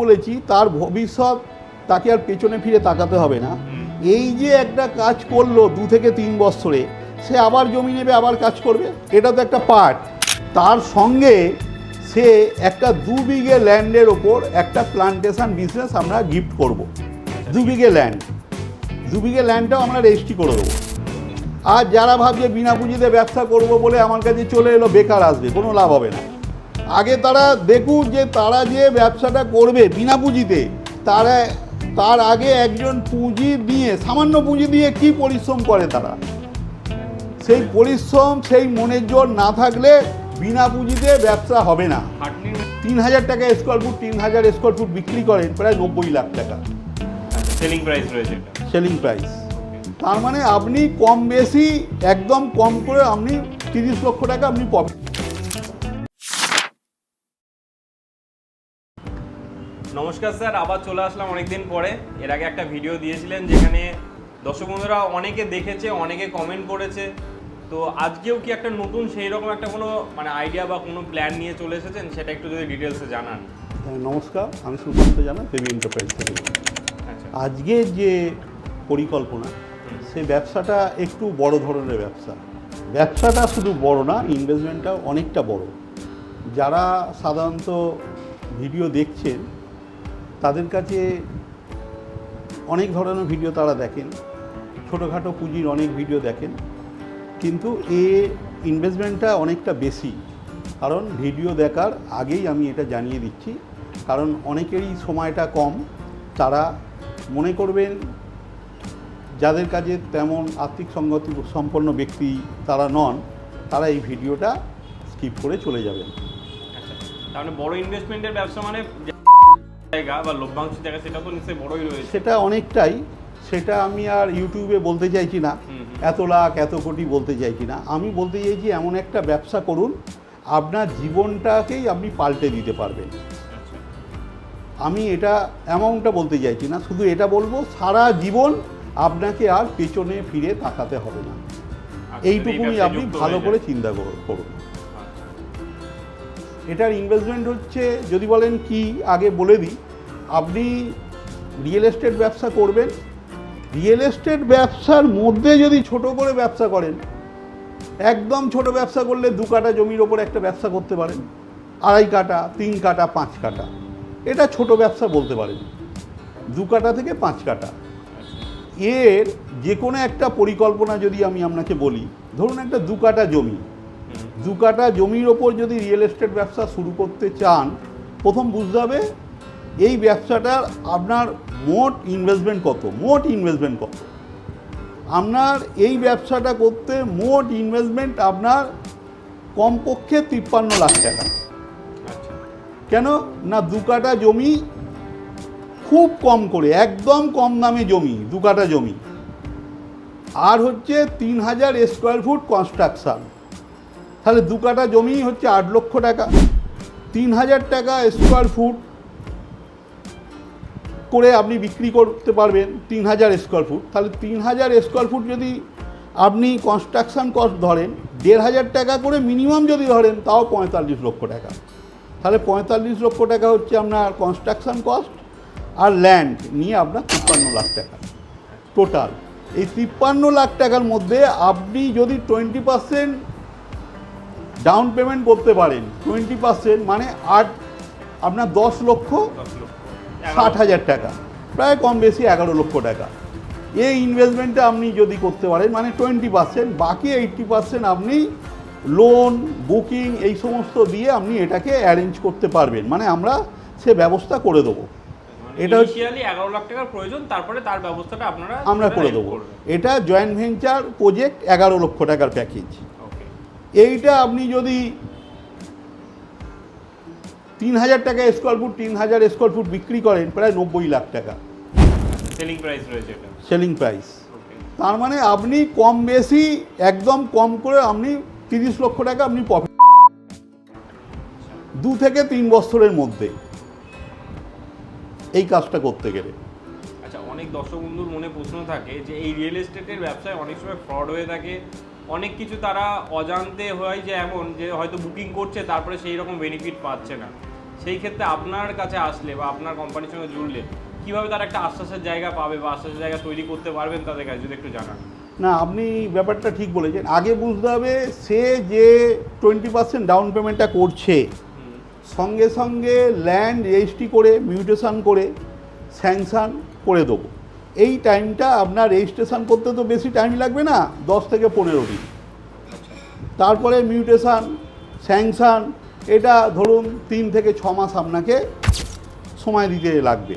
বলেছি তার ভবিষ্যৎ তাকে আর পেছনে ফিরে তাকাতে হবে না। এই যে একটা কাজ করলো 2 থেকে 3 বছরে, সে আবার জমি নেবে, আবার কাজ করবে, এটা তো একটা পার্ট। তার সঙ্গে সে একটা 2 বিঘে ল্যান্ডের ওপর একটা প্লান্টেশন বিজনেস আমরা গিফট করব। 2 বিঘে ল্যান্ড, 2 বিঘে ল্যান্ডটাও আমরা রেজিস্ট্রি করে দেবো। আর যারা ভাবছে বিনা পুঁজিতে ব্যবসা করব বলে আমার কাছে চলে এলো, বেকার আসবে, কোনো লাভ হবে না। আগে তারা দেখুক যে তারা যে ব্যবসাটা করবে বিনা পুঁজিতে, তার আগে একজন পুঁজি দিয়ে, সামান্য পুঁজি দিয়ে কি পরিশ্রম করে তারা, সেই পরিশ্রম, সেই মনের জোর না থাকলে বিনা পুঁজিতে ব্যবসা হবে না। 3000 টাকা স্কোয়ার ফুট, 3000 স্কোয়ার ফুট বিক্রি করেন প্রায় 90 লাখ টাকা সেলিং প্রাইস রয়েছে। সেলিং প্রাইস, তার মানে আপনি কম বেশি একদম কম করে আপনি 30 লক্ষ টাকা আপনি প্রফিট। নমস্কার স্যার, আবার চলে আসলাম অনেকদিন পরে। এর আগে একটা ভিডিও দিয়েছিলেন যেখানে দর্শক বন্ধুরা অনেকে দেখেছে, অনেকে কমেন্ট করেছে। তো আজকেও কি একটা নতুন সেই রকম একটা কোনো মানে আইডিয়া বা কোনো প্ল্যান নিয়ে চলে এসেছেন, সেটা একটু যদি ডিটেলসে জানান। নমস্কার, আমি সুকান্ত জানা, দেবী এন্টারপ্রাইজ থেকে। আচ্ছা, আজকে যে পরিকল্পনা, সেই ব্যবসাটা একটু বড় ধরনের ব্যবসা। ব্যবসাটা শুধু বড় না, ইনভেস্টমেন্টটাও অনেকটা বড়। যারা সাধারণত ভিডিও দেখছেন তাদের কাছে অনেক ধরনের ভিডিও তারা দেখেন, ছোটোখাটো পুঁজির অনেক ভিডিও দেখেন, কিন্তু ইনভেস্টমেন্টটা অনেকটা বেশি। কারণ ভিডিও দেখার আগেই আমি এটা জানিয়ে দিচ্ছি, কারণ অনেকেরই সময়টা কম। তারা মনে করবেন যাদের কাছে তেমন আর্থিক সঙ্গতি সম্পন্ন ব্যক্তি তারা নন, তারা এই ভিডিওটা স্কিপ করে চলে যাবেন। আচ্ছা, তাহলে বড় ইনভেস্টমেন্টের ব্যবসা মানে জায়গা বা লভ্যাংশ জায়গা, সেটা তো নিশ্চয়ই বড়ই রয়েছে। সেটা অনেকটাই, সেটা আমি আর ইউটিউবে বলতে চাইছি না, এত লাখ এত কোটি বলতে চাইছি না। আমি বলতে চাইছি এমন একটা ব্যবসা করুন আপনার জীবনটাকেই আপনি পাল্টে দিতে পারবেন। আমি এটা অ্যামাউন্টটা বলতে চাইছি না, শুধু এটা বলবো সারা জীবন আপনাকে আর পেছনে ফিরে তাকাতে হবে না। এইটুকুনি আপনি ভালো করে চিন্তা করুন। এটার ইনভেস্টমেন্ট হচ্ছে, যদি বলেন কি আগে বলে দিই, আপনি রিয়েল এস্টেট ব্যবসা করবেন। রিয়েল এস্টেট ব্যবসার মধ্যে যদি ছোট করে ব্যবসা করেন, একদম ছোট ব্যবসা করলে 2 কাঠা জমির ওপর একটা ব্যবসা করতে পারেন, 2.5 কাঠা, 3 কাঠা, 5 কাঠা, এটা ছোট ব্যবসা বলতে পারেন। 2 কাঠা থেকে 5 কাঠা, এর যে কোনো একটা পরিকল্পনা যদি আমি আপনাকে বলি, ধরুন একটা 2 কাঠা জমি, 2 কাঠা জমির ওপর যদি রিয়েল এস্টেট ব্যবসা শুরু করতে চান, প্রথম বুঝতে হবে এই ব্যবসাটার আপনার মোট ইনভেস্টমেন্ট কত। আপনার এই ব্যবসাটা করতে মোট ইনভেস্টমেন্ট আপনার কমপক্ষে 53 লাখ টাকা। কেন না, 2 কাঠা জমি খুব কম করে, একদম কম দামে জমি, 2 কাঠা জমি, আর হচ্ছে 3000 স্কোয়ার ফুট কনস্ট্রাকশান, তাহলে 2 কাঠা জমি হচ্ছে 8 লক্ষ টাকা। 3000 টাকা স্কোয়ার ফুট করে আপনি বিক্রি করতে পারবেন, 3000 স্কোয়ার ফুট। তাহলে 3000 স্কোয়ার ফুট যদি আপনি কনস্ট্রাকশান কস্ট ধরেন 1500 টাকা করে মিনিমাম যদি ধরেন, তাও 45 লক্ষ টাকা। তাহলে 45 লক্ষ টাকা হচ্ছে আপনার কনস্ট্রাকশান কস্ট, আর ল্যান্ড নিয়ে আপনার 53 লাখ টাকা টোটাল। এই 53 লাখ টাকার মধ্যে আপনি যদি 20% ডাউন পেমেন্ট করতে পারেন, 20% মানে আপনার 10,60,000 টাকা, প্রায় কম বেশি 11 লক্ষ টাকা। এই ইনভেস্টমেন্টটা আপনি যদি করতে পারেন মানে 20%, বাকি 80% আপনি লোন, বুকিং এই সমস্ত দিয়ে আপনি এটাকে অ্যারেঞ্জ করতে পারবেন, মানে আমরা সে ব্যবস্থা করে দেবো। এটা ইনিশিয়ালি 11 লাখ টাকার প্রয়োজন, তারপরে তার ব্যবস্থাটা আমরা করে দেবো। এটা জয়েন্ট ভেঞ্চার প্রজেক্ট, 11 লক্ষ টাকার প্যাকেজ। এইটা আপনি যদি 3000 টাকা স্কোয়ার ফুট, 3000 স্কোয়ার ফুট বিক্রি করেন প্রায় 90 লাখ টাকা সেলিং প্রাইস রয়েছে। সেলিং প্রাইস, তার মানে আপনি কম বেশি একদম কম করে আপনি 30 লক্ষ টাকা আপনি প্রফিট 2 থেকে 3 বছরের মধ্যে এই কাজটা করতে গেলে। আচ্ছা, অনেক দর্শক বন্ধুর মনে প্রশ্ন থাকে যে এই রিয়েল এস্টেটের ব্যবসায় অনেক সময় ফ্রড হয়ে থাকে, অনেক কিছু তারা অজান্তে হয় যে এমন যে হয়তো বুকিং করছে তারপরে সেই রকম বেনিফিট পাচ্ছে না। সেই ক্ষেত্রে আপনার কাছে আসলে বা আপনার কোম্পানির সঙ্গে জুড়লে কিভাবে তারা একটা আশ্বাসের জায়গা পাবে বা আশ্বাসের জায়গা তৈরি করতে পারবেন তাদের কাছে, যদি একটু জানান। না, আপনি ব্যাপারটা ঠিক বলেছেন। আগে বুঝতে হবে সে যে 20% ডাউন পেমেন্টটা করছে, সঙ্গে সঙ্গে ল্যান্ড রেজিস্ট্রি করে মিউটেশন করে স্যাংশন করে দেবো। এই টাইমটা আপনার রেজিস্ট্রেশন করতে তো বেশি টাইম লাগবে না, 10 থেকে 15 দিন। তারপরে মিউটেশন স্যাংশন এটা ধরুন 3 থেকে 6 মাস আপনাকে সময় দিতে লাগবে।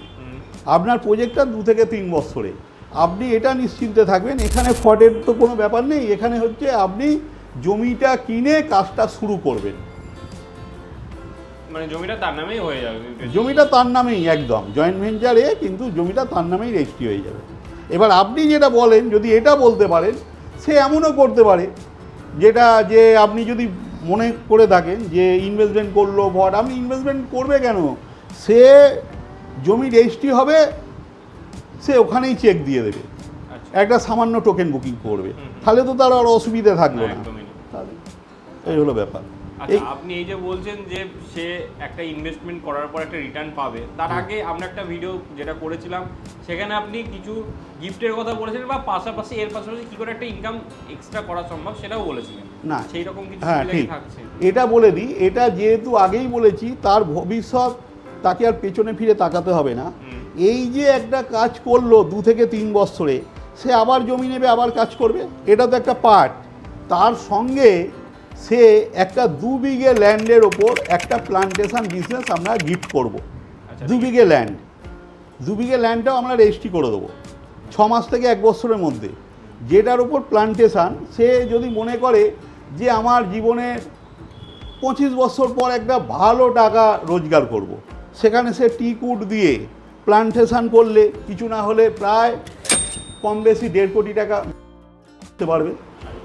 আপনার প্রজেক্টটা 2 থেকে 3 বছরে। আপনি এটা নিশ্চিন্তে থাকবেন, এখানে ফ্রডের তো কোনো ব্যাপার নেই। এখানে হচ্ছে আপনি জমিটা কিনে কাজটা শুরু করবেন, মানে জমিটা তার নামেই হয়ে যাবে। জমিটা তার নামেই একদম জয়েন্ট ভেঞ্চারে, কিন্তু জমিটা তার নামেই রেজিস্ট্রি হয়ে যাবে। এবার আপনি যেটা বলেন, যদি এটা বলতে পারেন, সে এমনও করতে পারে যেটা যে আপনি যদি মনে করে থাকেন যে ইনভেস্টমেন্ট করলো ভট, আপনি ইনভেস্টমেন্ট করবে কেন? সে জমি রেজিস্ট্রি হবে, সে ওখানেই চেক দিয়ে দেবে, একটা সামান্য টোকেন বুকিং করবে, তাহলে তো তার আর অসুবিধা থাকলো না। তাহলে এই হলো ব্যাপার। আচ্ছা, আপনি এই যে বলছেন যে সে একটা ইনভেস্টমেন্ট করার পর একটা রিটার্ন পাবে, তার আগে আমরা একটা ভিডিও যেটা করেছিলাম সেখানে আপনি কিছু গিফটের কথা বলেছিলেন বা পাশাপাশি এর পাশাপাশি কি করে একটা ইনকাম এক্সট্রা করা সম্ভব সেটাও বলেছিলেন। না, সেই রকম কিছু হ্যাঁ ঠিক থাকছে। এটা বলে দিই, এটা যেহেতু আগেই বলেছি, তার ভবিষ্যৎ তাকে আর পেছনে ফিরে তাকাতে হবে না। এই যে একটা কাজ করলো 2 থেকে 3 বছরে, সে আবার জমি নেবে, আবার কাজ করবে, এটা তো একটা পার্ট। তার সঙ্গে সে একটা 2 বিঘে ল্যান্ডের ওপর একটা প্লান্টেশন বিজনেস আমরা গিফট করব। 2 বিঘে ল্যান্ড, 2 বিঘে ল্যান্ডটাও আমরা রেজিস্ট্রি করে দেবো 6 মাস থেকে 1 বছরের মধ্যে। যেটার ওপর প্লান্টেশন, সে যদি মনে করে যে আমার জীবনের 25 বছর পর একটা ভালো টাকা রোজগার করব, সেখানে সে টিকুট দিয়ে প্লান্টেশন করলে কিছু না হলে প্রায় কম বেশি 1.5 কোটি টাকা দিতে পারবে।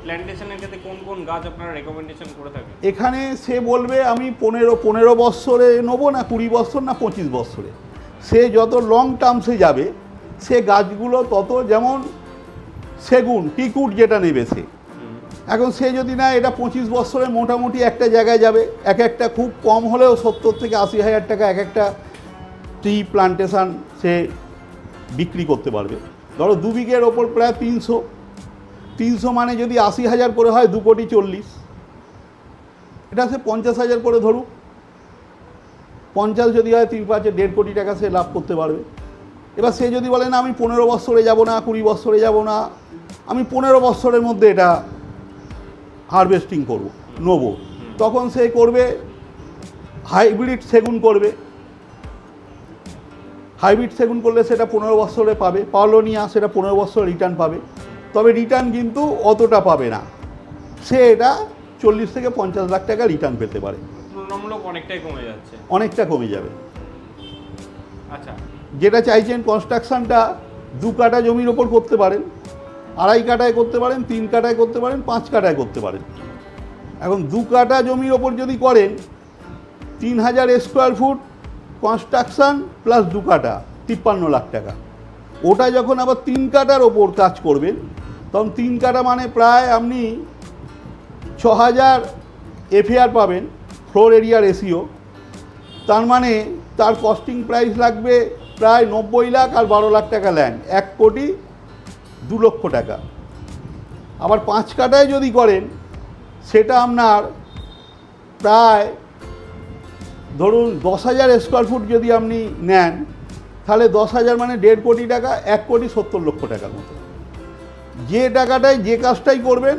প্ল্যান্টেশনের ক্ষেত্রে কোন কোন গাছ আপনারা রেকমেন্ডেশন করে থাকেন? এখানে সে বলবে আমি 15 বছরে নেবো না 20 বছর না 25 বছরে। সে যত লং টার্মসে যাবে সে গাছগুলো তত, যেমন সেগুন টিকুট যেটা নেবে সে, এখন সে যদি না এটা 25 বছরে মোটামুটি একটা জায়গায় যাবে, এক একটা খুব কম হলেও 70 থেকে 80 হাজার টাকা এক একটা ট্রি প্লান্টেশন সে বিক্রি করতে পারবে। ধরো 2 বিঘের ওপর প্রায় 300 মানে যদি 80,000 করে হয় 2 কোটি 40, এটা সে 50,000 করে ধরুক, 50 যদি হয় 3-5 1.5 কোটি টাকা সে লাভ করতে পারবে। এবার সে যদি বলে না আমি 15 বছরে যাব না, 20 বছরে যাব না, আমি 15 বছরের মধ্যে এটা হারভেস্টিং করব নেবো, তখন সে করবে হাইব্রিড সেগুন করবে। হাইব্রিড সেগুন করলে সেটা 15 বছরে পাবে, পাওলোনিয়া সেটা 15 বছর রিটার্ন পাবে, তবে রিটার্ন কিন্তু অতটা পাবে না, সে এটা 40 থেকে 50 লাখ টাকা রিটার্ন পেতে পারে। তুলনামূলক অনেকটাই কমে যাচ্ছে, অনেকটা কমে যাবে। আচ্ছা, যেটা চাইছেন কনস্ট্রাকশনটা 2 কাঠা জমির ওপর করতে পারেন, 2.5 কাঠায় করতে পারেন, 3 কাঠায় করতে পারেন, 5 কাঠায় করতে পারেন। এখন 2 কাঠা জমির ওপর যদি করেন 3000 স্কোয়ার ফুট কনস্ট্রাকশন প্লাস 2 কাঠা 53 লাখ টাকা। ওটা যখন আবার 3 কাঠার ওপর কাজ করবেন, তখন 3 কাঠা মানে প্রায় আপনি 6000 এফএআর পাবেন, ফ্লোর এরিয়া রেশিও। তার মানে তার কস্টিং প্রাইস লাগবে প্রায় 90 লাখ আর 12 লাখ টাকা ল্যান্ড, 1 কোটি 2 লক্ষ টাকা। আবার 5 কাঠায় যদি করেন সেটা আপনার প্রায় ধরুন 10,000 স্কোয়ার ফুট যদি আপনি নেন, তাহলে 10,000 মানে 1.5 কোটি টাকা, 1 কোটি 70 লক্ষ টাকার মতো। যে টাকাটায় যে কাজটাই করবেন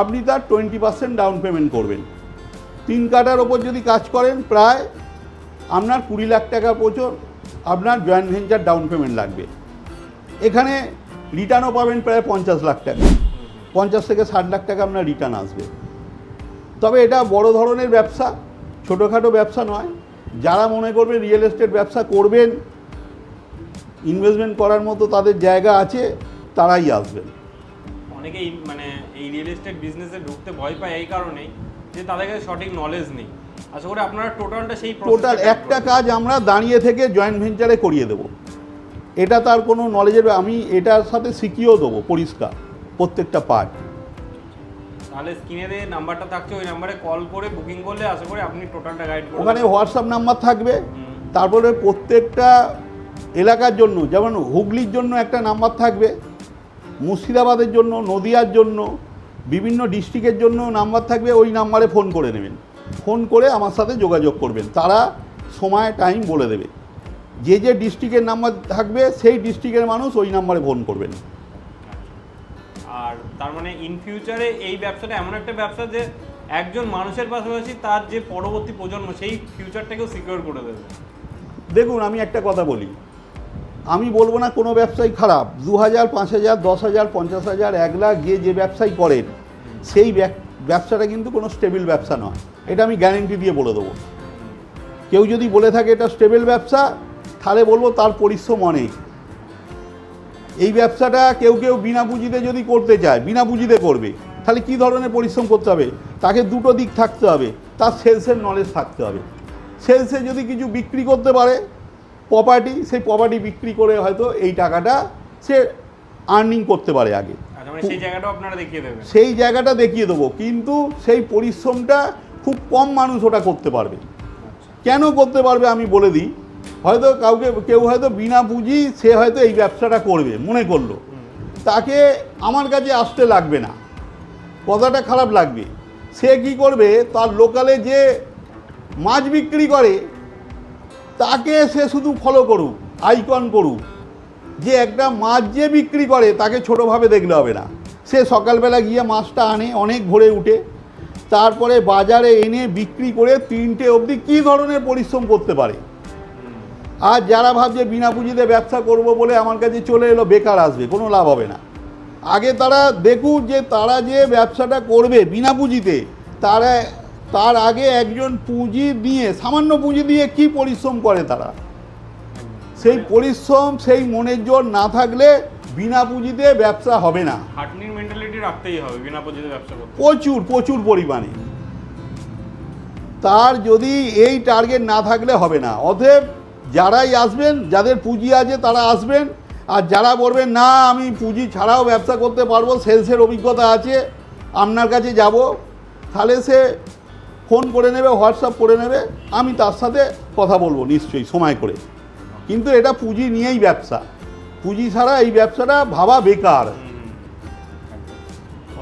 আপনি তার 20% ডাউন পেমেন্ট করবেন। 3 কাঠার ওপর যদি কাজ করেন প্রায় আপনার 20 লাখ টাকা পর্যন্ত আপনার জয়েন্ট ভেঞ্চার ডাউন পেমেন্ট লাগবে। এখানে রিটার্নও পাবেন প্রায় 50 লাখ টাকা, 50 থেকে 60 লাখ টাকা আপনার রিটার্ন আসবে। তবে এটা বড় ধরনের ব্যবসা, ছোটোখাটো ব্যবসা নয়। যারা মনে করবেন রিয়েল এস্টেট ব্যবসা করবেন, ইনভেস্টমেন্ট করার মতো তাদের জায়গা আছে, তারাই আসবেন। অনেকেই মানে এই রিয়েল এস্টেট বিজনেসে ঢুকতে ভয় পায় এই কারণেই যে তাদের কাছে সঠিক নলেজ নেই। আশা করি আপনারা টোটালটা সেই টোটাল একটা কাজ আমরা দাঁড়িয়ে থেকে জয়েন্ট ভেঞ্চারে করিয়ে দেবো, এটা তার কোনো নলেজের, আমি এটার সাথে শিখিয়েও দেবো পরিষ্কার প্রত্যেকটা পার্ট। তাহলে স্ক্রিনে যে নাম্বারটা থাকছে ওই নাম্বারে কল করে বুকিং করলে আশা করি আপনি টোটালটা গাইড করবেন। ওখানে হোয়াটসঅ্যাপ নাম্বার থাকবে, তারপরে প্রত্যেকটা এলাকার জন্য, যেমন হুগলির জন্য একটা নাম্বার থাকবে, মুর্শিদাবাদের জন্য, নদিয়ার জন্য, বিভিন্ন ডিস্ট্রিক্টের জন্য নাম্বার থাকবে। ওই নাম্বারে ফোন করে নেবেন, ফোন করে আমার সাথে যোগাযোগ করবেন, তারা সময় টাইম বলে দেবে। যে যে ডিস্ট্রিক্টের নাম্বার থাকবে সেই ডিস্ট্রিক্টের মানুষ ওই নাম্বারে ফোন করবেন। আর তার মানে ইন ফিউচারে এই ব্যবসাটা এমন একটা ব্যবসা যে একজন মানুষের পাশাপাশি তার যে পরবর্তী প্রজন্ম সেই ফিউচারটাকেও সিকিউর করে দেবে। দেখুন, আমি একটা কথা বলি, আমি বলবো না কোনো ব্যবসাই খারাপ। 2000, 5000, 10,000, 50,000, 1 লাখ যে ব্যবসাই করেন সেই ব্যবসাটা কিন্তু কোনো স্টেবল ব্যবসা নয়, এটা আমি গ্যারেন্টি দিয়ে বলে দেবো। কেউ যদি বলে থাকে এটা স্টেবল ব্যবসা, তাহলে বলবো তার পরিশ্রম অনেক। এই ব্যবসাটা কেউ বিনা পুঁজিতে যদি করতে চায়, বিনা পুঁজিতে করবে, তাহলে কী ধরনের পরিশ্রম করতে হবে? তাকে দুটো দিক থাকতে হবে, তার সেলসের নলেজ থাকতে হবে। সেলসে যদি কিছু বিক্রি করতে পারে প্রপার্টি, সেই প্রপার্টি বিক্রি করে হয়তো এই টাকাটা সে আর্নিং করতে পারে আগে। মানে সেই জায়গাটাও আপনারা দেখিয়ে দেবেন? সেই জায়গাটা দেখিয়ে দেবো, কিন্তু সেই পরিশ্রমটা খুব কম মানুষ ওটা করতে পারবে। কেন করতে পারবে আমি বলে দিই। হয়তো কেউ হয়তো বিনা পুঁজি সে হয়তো এই ব্যবসাটা করবে মনে করলো, তাকে আমার কাছে আসতে লাগবে না, কথাটা খারাপ লাগবে। সে কি করবে, তার লোকালে যে মাছ বিক্রি করে তাকে সে শুধু ফলো করুক, আইকন করুক, যে একটা মাছ যে বিক্রি করে তাকে ছোটোভাবে দেখলে হবে না। সে সকালবেলা গিয়ে মাছটা আনে অনেক ভোরে উঠে, তারপরে বাজারে এনে বিক্রি করে 3টে অবধি কী ধরনের পরিশ্রম করতে পারে। আর যারা ভাবছে বিনা পুঁজিতে ব্যবসা করব বলে আমার কাছে চলে এলো, বেকার আসবে, কোনো লাভ হবে না। আগে তারা দেখুক যে তারা যে ব্যবসাটা করবে বিনা পুঁজিতে, তার আগে একজন পুঁজি দিয়ে, সামান্য পুঁজি দিয়ে কি পরিশ্রম করে তারা, সেই পরিশ্রম সেই মনের জোর না থাকলে বিনা পুঁজিতে ব্যবসা হবে না। খাটনির মেন্টালিটি রাখতেই হবে বিনা পুঁজিতে ব্যবসা করতে, প্রচুর পরিমাণে। তার যদি এই টার্গেট না থাকলে হবে না। অতএব যারাই আসবেন, যাদের পুঁজি আছে তারা আসবেন, আর যারা বলবেন না আমি পুঁজি ছাড়াও ব্যবসা করতে পারবো, সেলসের অভিজ্ঞতা আছে, আপনার কাছে যাব, তাহলে সে ফোন করে নেবে, হোয়াটসঅ্যাপ করে নেবে, আমি তার সাথে কথা বলবো নিশ্চয়ই সময় করে। কিন্তু এটা পুঁজি নিয়েই ব্যবসা, পুঁজি ছাড়া এই ব্যবসাটা ভাবা বেকার।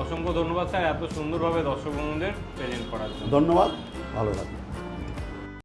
অসংখ্য ধন্যবাদ স্যার এত সুন্দরভাবে দর্শক বন্ধুদের প্রেজেন্ট করার জন্য। ধন্যবাদ, ভালো থাকবেন।